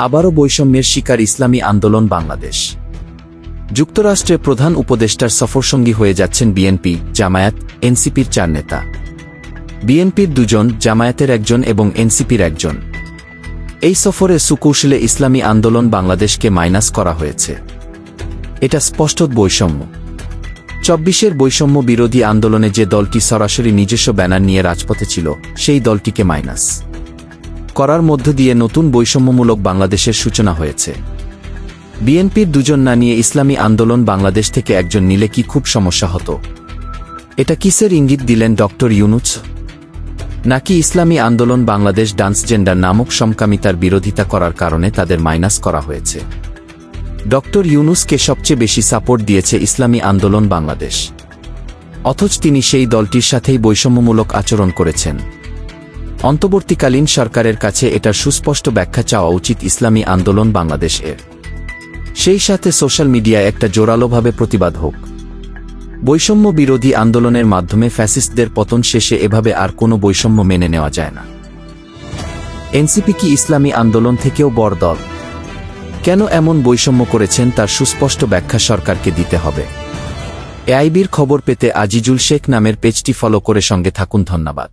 আবারও বৈষম্যের শিকার ইসলামী আন্দোলন বাংলাদেশ। যুক্তরাষ্ট্রে প্রধান উপদেষ্টার সফরসঙ্গী হয়ে যাচ্ছেন বিএনপি, জামায়াত, এনসিপির 4 নেতা। বিএনপির 2 জন, জামায়াতের 1 জন এবং এনসিপির 1 জন। এই সফরে সুকৌশলে ইসলামী আন্দোলন বাংলাদেশকে মাইনাস করা হয়েছে। এটা স্পষ্ট বৈষম্য। 24-এর বৈষম্য বিরোধী আন্দোলনে যে দলটি সরাসরি নিজস্ব ব্যানার নিয়ে রাজপথে ছিল, সেই দলটিকে মাইনাস করার মধ্য দিয়ে নতুন বৈষম্যমূলক বাংলাদেশের সূচনা হয়েছে। বিএনপির 2 জন না নিয়ে ইসলামী আন্দোলন বাংলাদেশ থেকে 1 জন নিলে কি খুব সমস্যা হতো? এটা কিসের ইঙ্গিত দিলেন ডক্টর ইউনূস? নাকি ইসলামী আন্দোলন বাংলাদেশ ট্রান্সজেন্ডার নামক সমকামিতার বিরোধিতা করার কারণে তাদের মাইনাস করা হয়েছে? ডক্টর ইউনূসকে সবচেয়ে বেশি সাপোর্ট দিয়েছে ইসলামী আন্দোলন বাংলাদেশ, অথচ তিনি সেই দলটির সাথেই বৈষম্যমূলক আচরণ করেছেন। অন্তর্বর্তীকালীন সরকারের কাছে এটার সুস্পষ্ট ব্যাখ্যা চাওয়া উচিত ইসলামী আন্দোলন বাংলাদেশের। সেই সাথে সোশ্যাল মিডিয়ায় একটা জোরালোভাবে প্রতিবাদ হোক। বৈষম্য বিরোধী আন্দোলনের মাধ্যমে ফ্যাসিস্টদের পতন শেষে এভাবে আর কোনো বৈষম্য মেনে নেওয়া যায় না। এনসিপি কি ইসলামী আন্দোলন থেকেও বড় দল? কেন এমন বৈষম্য করেছেন তার সুস্পষ্ট ব্যাখ্যা সরকারকে দিতে হবে। এআইবির খবর পেতে আজিজুল শেখ নামের পেজটি ফলো করে সঙ্গে থাকুন। ধন্যবাদ।